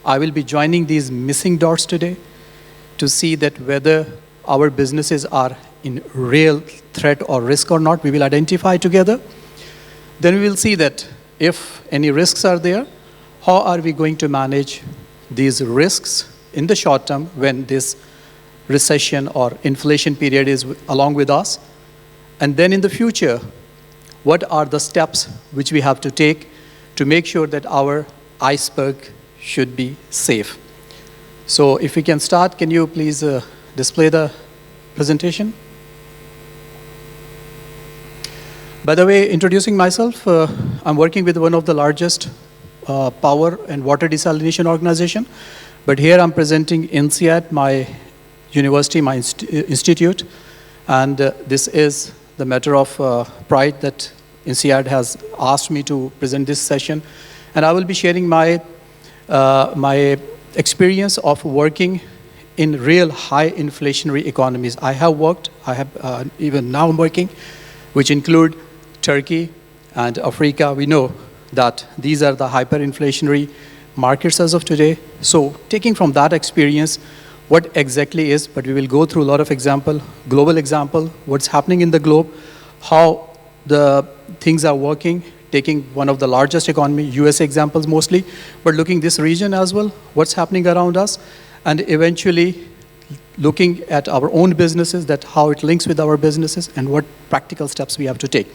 I will be joining these missing dots today to see that whether our businesses are in real threat or risk or not. We will identify together. Then we will see that if any risks are there, how are we going to manage these risks in the short term when this recession or inflation period is along with us. And then in the future, what are the steps which we have to take to make sure that our iceberg should be safe. So if we can start, can you please display the presentation? By the way, introducing myself, I'm working with one of the largest power and water desalination organization. But here I'm presenting INSEAD, my university, my institute. And this is the matter of pride that INSEAD has asked me to present this session. And I will be sharing my experience of working in real high inflationary economies. I have even now I'm working, which include Turkey and Africa. We know that these are the hyperinflationary markets as of today. So taking from that experience, what exactly is, but we will go through a lot of example, global example, what's happening in the globe, how the things are working, taking one of the largest economy, US examples mostly, but looking this region as well, what's happening around us, and eventually looking at our own businesses, that how it links with our businesses, and what practical steps we have to take.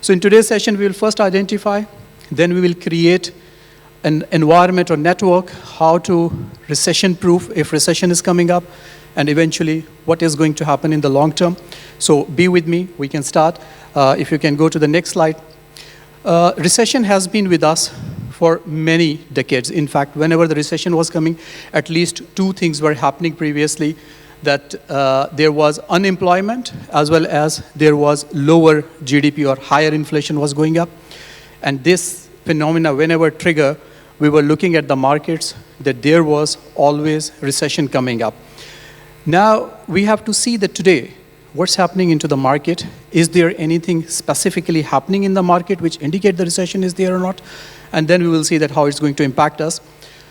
So in today's session, we will first identify, then we will create an environment or network, how to recession-proof if recession is coming up, and eventually what is going to happen in the long term. So be with me, we can start. If you can go to the next slide. Recession has been with us for many decades. In fact, whenever the recession was coming, at least two things were happening previously, that there was unemployment as well as there was lower GDP or higher inflation was going up. And this phenomena, whenever trigger, we were looking at the markets that there was always recession coming up. Now we have to see that today, what's happening into the market? Is there anything specifically happening in the market which indicate the recession is there or not? And then we will see that how it's going to impact us.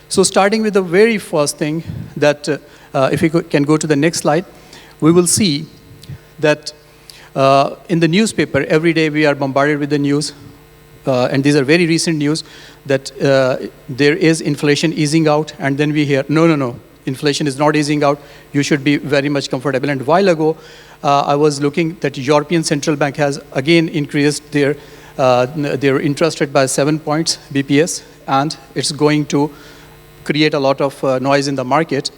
So starting with the very first thing that, if we can go to the next slide, we will see that in the newspaper, every day we are bombarded with the news, and these are very recent news, that there is inflation easing out, and then we hear, no, inflation is not easing out, you should be very much comfortable. And a while ago, I was looking that European Central Bank has again increased their interest rate by 7 points, BPS, and it's going to create a lot of noise in the market.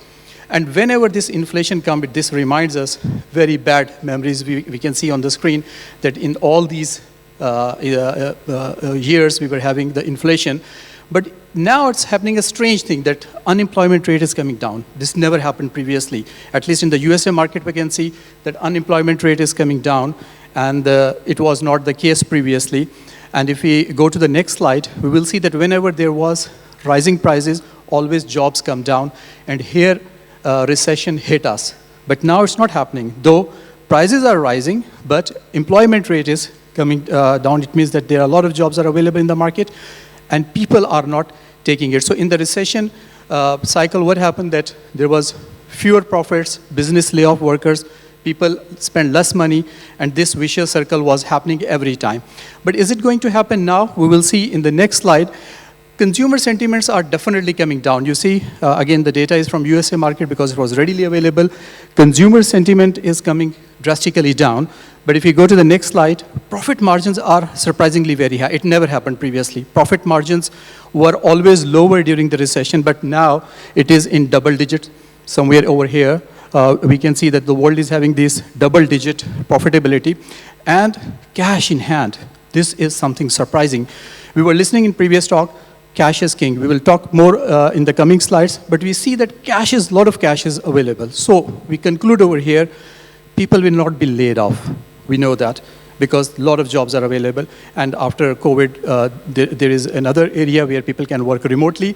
And whenever this inflation comes, this reminds us very bad memories we can see on the screen, that in all these years we were having the inflation. But now it's happening a strange thing, that unemployment rate is coming down. This never happened previously. At least in the USA market, we can see that unemployment rate is coming down, and it was not the case previously. And if we go to the next slide, we will see that whenever there was rising prices, always jobs come down, and here recession hit us. But now it's not happening. Though prices are rising, but employment rate is coming down. It means that there are a lot of jobs are available in the market, and people are not taking it. So in the recession cycle, what happened, that there was fewer profits, business layoff workers, people spend less money, and this vicious circle was happening every time. But is it going to happen now? We will see in the next slide. Consumer sentiments are definitely coming down. You see, again, the data is from USA market because it was readily available. Consumer sentiment is coming drastically down. But if you go to the next slide, profit margins are surprisingly very high. It never happened previously. Profit margins were always lower during the recession, but now it is in double digits. Somewhere over here, we can see that the world is having this double-digit profitability. And cash in hand, this is something surprising. We were listening in previous talk, cash is king. We will talk more in the coming slides, but we see that cash is, a lot of cash is available. So we conclude over here, people will not be laid off. We know that because a lot of jobs are available. And after COVID, there is another area where people can work remotely.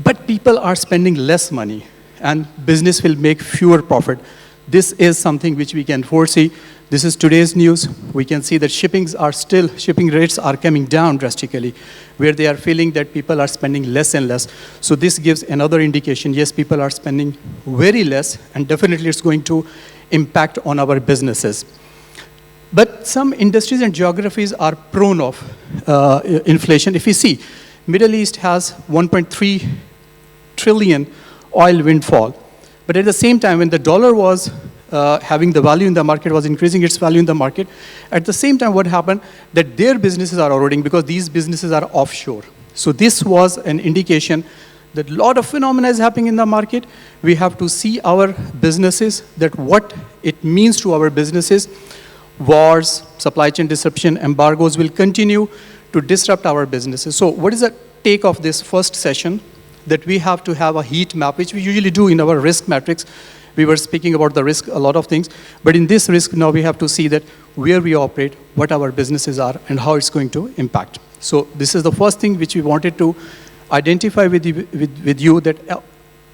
But people are spending less money, and business will make fewer profit. this is something which we can foresee. This is today's news. We can see that shipping rates are coming down drastically, where they are feeling that people are spending less and less. So this gives another indication, yes, people are spending very less, and definitely it's going to impact on our businesses. But some industries and geographies are prone of inflation. If you see, Middle East has 1.3 trillion oil windfall. But at the same time, when the dollar was having the value in the market, was increasing its value in the market, at the same time what happened, that their businesses are eroding because these businesses are offshore. So this was an indication that a lot of phenomena is happening in the market. We have to see our businesses, that what it means to our businesses. Wars, supply chain disruption, embargoes will continue to disrupt our businesses. So what is the take of this first session? That we have to have a heat map, which we usually do in our risk matrix. We were speaking about the risk, a lot of things. But in this risk, now we have to see that where we operate, what our businesses are, and how it's going to impact. So this is the first thing which we wanted to identify with you that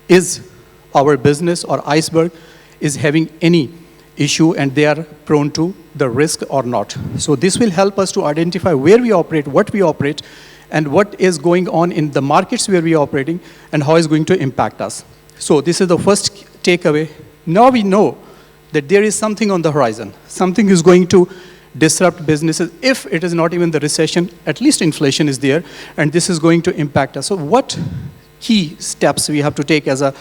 is our business or iceberg is having any issue and they are prone to the risk or not. So this will help us to identify where we operate, what we operate, and what is going on in the markets where we are operating, and how it's going to impact us. So this is the first takeaway. Now we know that there is something on the horizon. Something is going to disrupt businesses. If it is not even the recession, at least inflation is there, and this is going to impact us. So what key steps we have to take as a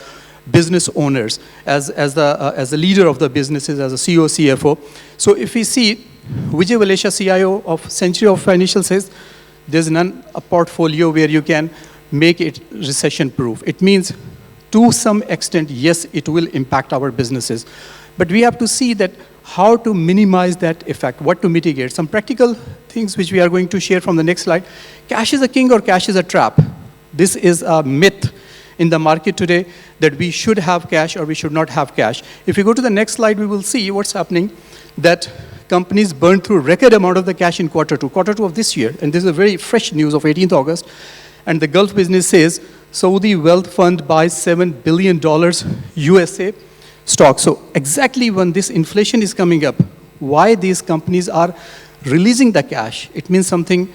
business owners, as the leader of the businesses, as a CEO, CFO. So if we see, Vijay Valesha, CIO of Century of Financial says, there's a portfolio where you can make it recession-proof. It means, to some extent, yes, it will impact our businesses. But we have to see that how to minimize that effect, what to mitigate. Some practical things which we are going to share from the next slide. Cash is a king or cash is a trap. This is a myth in the market today that we should have cash or we should not have cash. If you go to the next slide, we will see what's happening, that companies burned through record amount of the cash in quarter two of this year. And this is a very fresh news of 18th August. And the Gulf business says, Saudi wealth fund buys $7 billion USA stock. So exactly when this inflation is coming up, why these companies are releasing the cash, it means something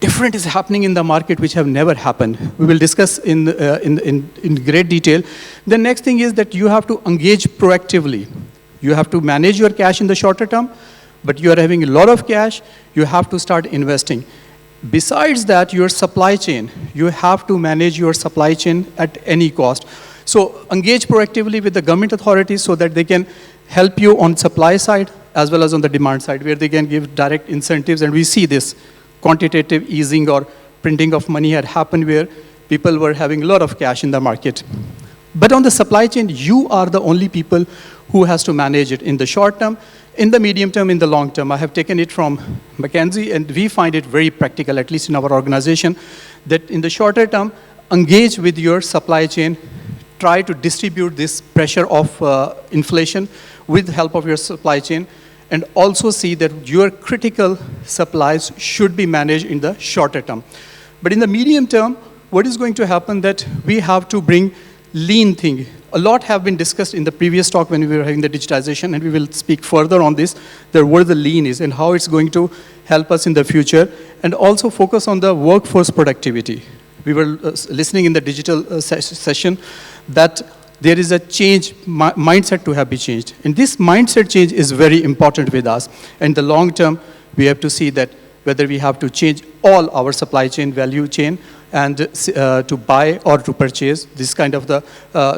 different is happening in the market which have never happened. We will discuss in great detail. The next thing is that you have to engage proactively. You have to manage your cash in the shorter term, but you are having a lot of cash, you have to start investing. Besides that, your supply chain, you have to manage your supply chain at any cost. So engage proactively with the government authorities so that they can help you on supply side as well as on the demand side, where they can give direct incentives. And we see this quantitative easing or printing of money had happened where people were having a lot of cash in the market. But on the supply chain, you are the only people who has to manage it in the short term, in the medium term, in the long term. I have taken it from McKinsey, and we find it very practical, at least in our organization, that in the shorter term, engage with your supply chain, try to distribute this pressure of inflation with the help of your supply chain, and also see that your critical supplies should be managed in the shorter term. But in the medium term, what is going to happen that we have to bring lean thing. A lot have been discussed in the previous talk when we were having the digitization, and we will speak further on this, that what the lean is and how it's going to help us in the future, and also focus on the workforce productivity. We were listening in the digital session that there is a change, mindset to have be changed. And this mindset change is very important with us. In the long term, we have to see that whether we have to change all our supply chain, value chain, and to buy or to purchase this kind of the,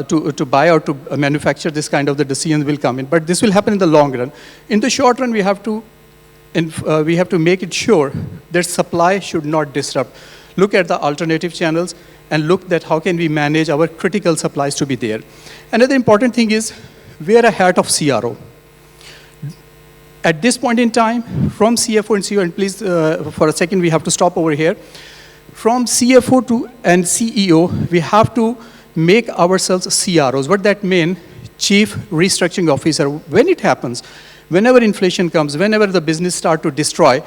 to buy or to manufacture, this kind of the decisions will come in. But this will happen in the long run. In the short run, we have to make it sure that supply should not disrupt. Look at the alternative channels and look at how can we manage our critical supplies to be there. Another important thing is wear a hat of CRO. At this point in time, from CFO and CEO, and please, for a second, we have to stop over here. From CFO to and CEO, we have to make ourselves CROs. What that means, Chief Restructuring Officer. When it happens, whenever inflation comes, whenever the business starts to destroy,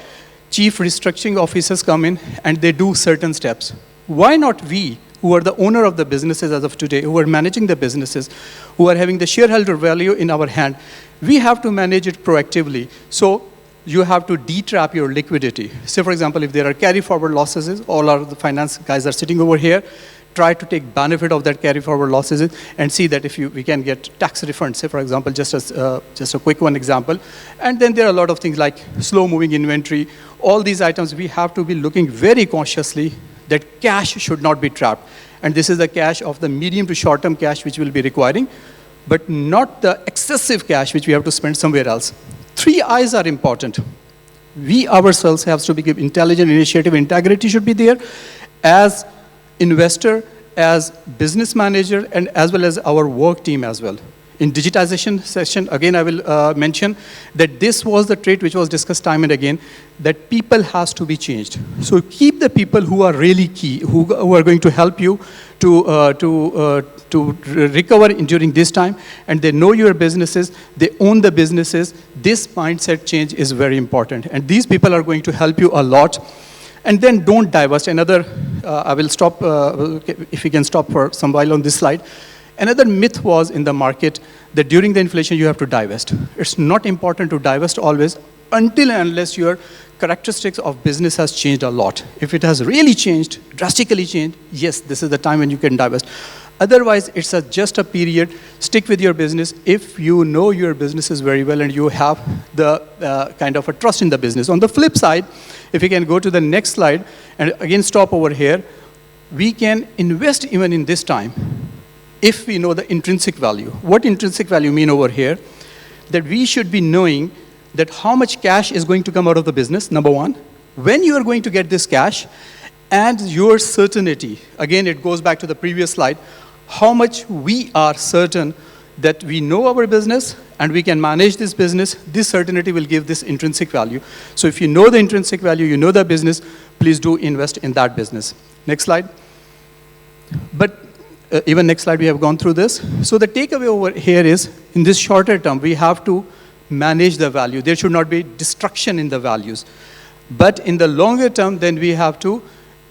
Chief Restructuring Officers come in and they do certain steps. Why not we, who are the owner of the businesses as of today, who are managing the businesses, who are having the shareholder value in our hand, we have to manage it proactively. So you have to detrap your liquidity. Say, for example, if there are carry-forward losses, all our the finance guys are sitting over here, try to take benefit of that carry-forward losses and see that if we can get tax refunds, say, for example, just a quick one example. And then there are a lot of things like slow-moving inventory. All these items, we have to be looking very cautiously that cash should not be trapped. And this is the cash of the medium to short-term cash which we'll be requiring, but not the excessive cash which we have to spend somewhere else. 3 I's are important. We ourselves have to be intelligent, initiative, integrity should be there as investor, as business manager, and as well as our work team as well. In digitization session, again, I will mention that this was the trait which was discussed time and again, that people has to be changed. So keep the people who are really key, who are going to help you to recover during this time, and they know your businesses, they own the businesses. This mindset change is very important, and these people are going to help you a lot. And then don't divest. Another, I will stop, if we can stop for some while on this slide. Another myth was in the market that during the inflation you have to divest. It's not important to divest always until and unless your characteristics of business has changed a lot. If it has really changed, drastically changed, yes, this is the time when you can divest. Otherwise, it's just a period. Stick with your business if you know your businesses very well and you have the kind of a trust in the business. On the flip side, if we can go to the next slide, and again stop over here, we can invest even in this time if we know the intrinsic value. What intrinsic value mean over here? That we should be knowing that how much cash is going to come out of the business, number one, when you are going to get this cash, and your certainty. Again, it goes back to the previous slide, how much we are certain that we know our business and we can manage this business. This certainty will give this intrinsic value. So if you know the intrinsic value, you know the business, please do invest in that business. Next slide. But even next slide, we have gone through this. So the takeaway over here is, in this shorter term, we have to manage the value. There should not be destruction in the values. But in the longer term, then we have to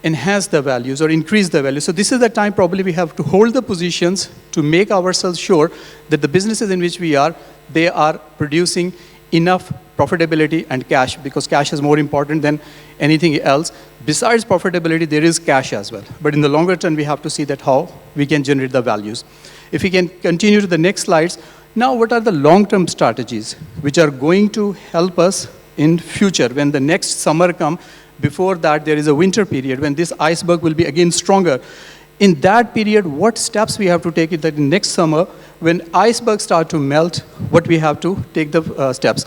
enhance the values or increase the value. So this is the time probably we have to hold the positions to make ourselves sure that the businesses in which we are, they are producing enough profitability and cash, because cash is more important than anything else. Besides profitability, there is cash as well. But in the longer term, we have to see that how we can generate the values. If we can continue to the next slides. Now, what are the long-term strategies which are going to help us in future when the next summer comes? Before that, there is a winter period when this iceberg will be again stronger. In that period, what steps we have to take that in next summer, when icebergs start to melt, what we have to take the steps.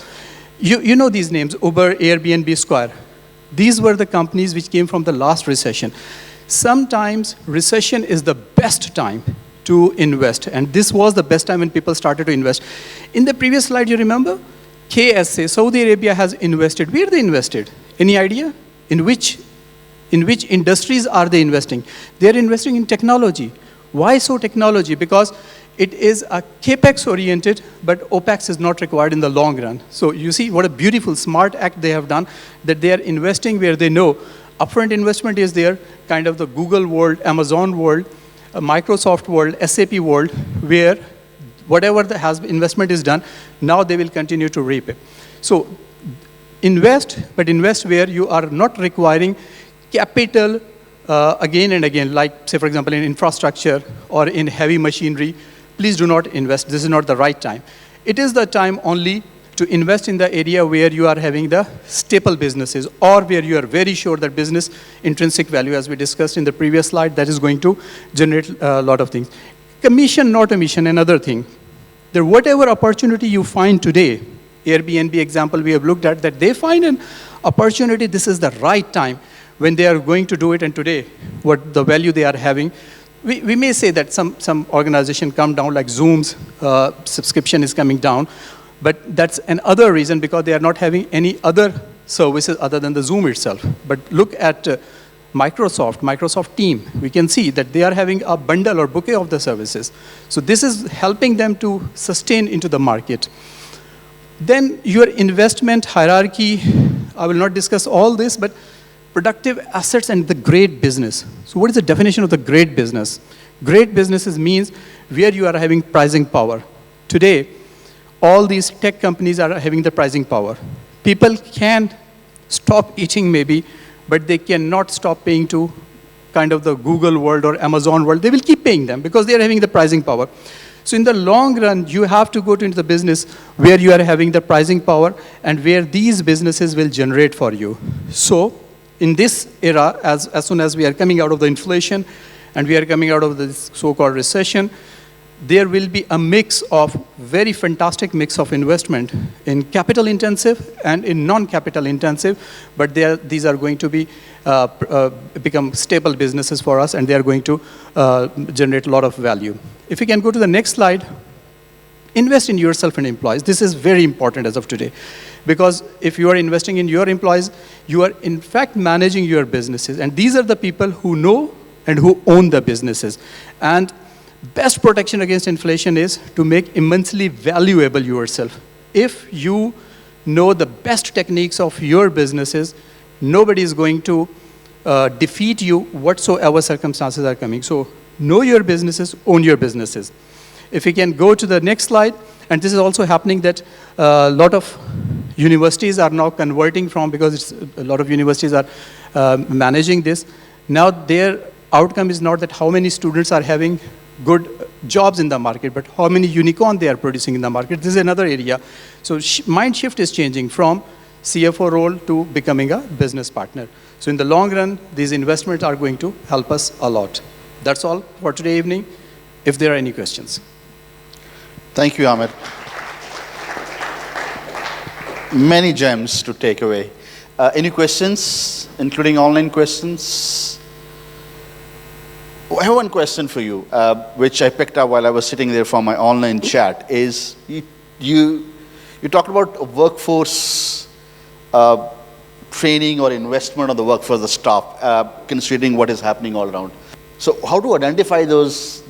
You know these names, Uber, Airbnb, Square. These were the companies which came from the last recession. Sometimes recession is the best time to invest, and this was the best time when people started to invest. In the previous slide, you remember? KSA, Saudi Arabia has invested. Where they invested? Any idea? In which industries are they investing? They're investing in technology. Why so technology? Because it is a capex oriented, but opex is not required in the long run. So you see what a beautiful, smart act they have done, that they are investing where they know upfront investment is there, kind of the Google world, Amazon world, Microsoft world, SAP world, where whatever the investment is done, now they will continue to reap it. So invest, but invest where you are not requiring capital again and again, like, say, for example, in infrastructure or in heavy machinery. Please do not invest. This is not the right time. It is the time only to invest in the area where you are having the staple businesses, or where you are very sure that business intrinsic value, as we discussed in the previous slide, that is going to generate a lot of things. Commission, not omission, another thing. That whatever opportunity you find today, Airbnb example we have looked at, that they find an opportunity, this is the right time when they are going to do it, and today, what the value they are having. We may say that some organization come down, like Zoom's subscription is coming down, but that's another reason, because they are not having any other services other than the Zoom itself. But look at Microsoft Team. We can see that they are having a bundle or bouquet of the services. So this is helping them to sustain into the market. Then your investment hierarchy, I will not discuss all this, but productive assets and the great business. So what is the definition of the great business? Great businesses means where you are having pricing power. Today, all these tech companies are having the pricing power. People can stop eating maybe, but they cannot stop paying to kind of the Google world or Amazon world. They will keep paying them because they are having the pricing power. So in the long run, you have to go into the business where you are having the pricing power and where these businesses will generate for you. So in this era, as soon as we are coming out of the inflation and we are coming out of this so-called recession, there will be a mix of very fantastic mix of investment in capital intensive and in non-capital intensive, but these are going to be become stable businesses for us and they are going to generate a lot of value. If you can go to the next slide, invest in yourself and employees. This is very important as of today because if you are investing in your employees, you are in fact managing your businesses and these are the people who know and who own the businesses. And best protection against inflation is to make immensely valuable yourself. If you know the best techniques of your businesses, nobody is going to defeat you whatsoever circumstances are coming. So know your businesses, own your businesses. If we can go to the next slide, and this is also happening that a lot of universities are now converting from, because a lot of universities are managing this. Now their outcome is not that how many students are having good jobs in the market, but how many unicorn they are producing in the market. This is another area. So mind shift is changing from CFO role to becoming a business partner. So in the long run, these investments are going to help us a lot. That's all for today evening, if there are any questions. Thank you, Amir. Many gems to take away. Any questions, including online questions? I have one question for you, which I picked up while I was sitting there for my online chat, is you talked about workforce training or investment on the workforce, the staff, considering what is happening all around. So how to identify those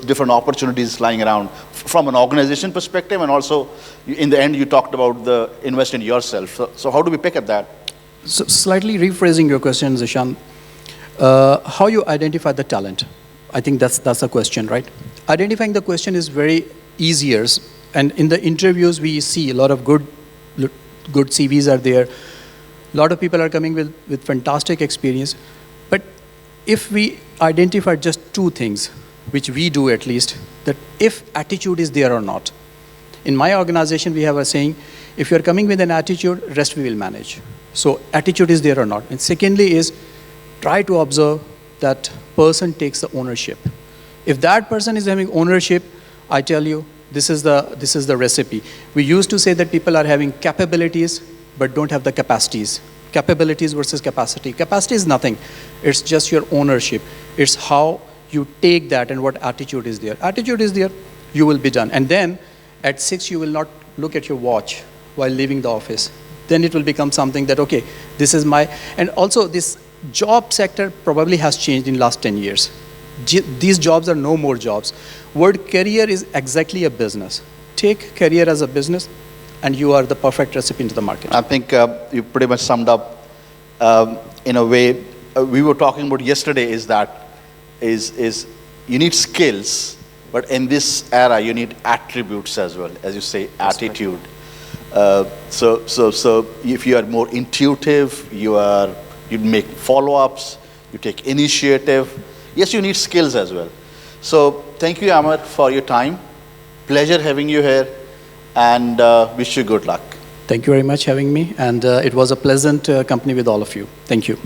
different opportunities lying around from an organization perspective, and also in the end you talked about the invest in yourself. So how do we pick at that? So slightly rephrasing your question, Zishan. How you identify the talent? I think that's the question, right? Identifying the question is very easier, and in the interviews we see a lot of good CVs are there. A lot of people are coming with fantastic experience, but if we identify just two things, which we do at least, that if attitude is there or not. In my organization, we have a saying, if you're coming with an attitude, rest we will manage. So attitude is there or not. And secondly is, try to observe that person takes the ownership. If that person is having ownership, I tell you, this is the recipe. We used to say that people are having capabilities, but don't have the capacities. Capabilities versus capacity. Capacity is nothing. It's just your ownership. It's how you take that and what attitude is there. Attitude is there, you will be done. And then at 6, you will not look at your watch while leaving the office. Then it will become something that, okay, this is my, and also this job sector probably has changed in last 10 years. These jobs are no more jobs. Word career is exactly a business. Take career as a business, and you are the perfect recipe into the market. I think you pretty much summed up in a way we were talking about yesterday, is that is you need skills, but in this era you need attributes as well, as you say, attitude. So if you are more intuitive, you make follow-ups, you take initiative. Yes, you need skills as well. So thank you, Amir, for your time. Pleasure having you here, and wish you good luck. Thank you very much for having me, and it was a pleasant company with all of you. Thank you.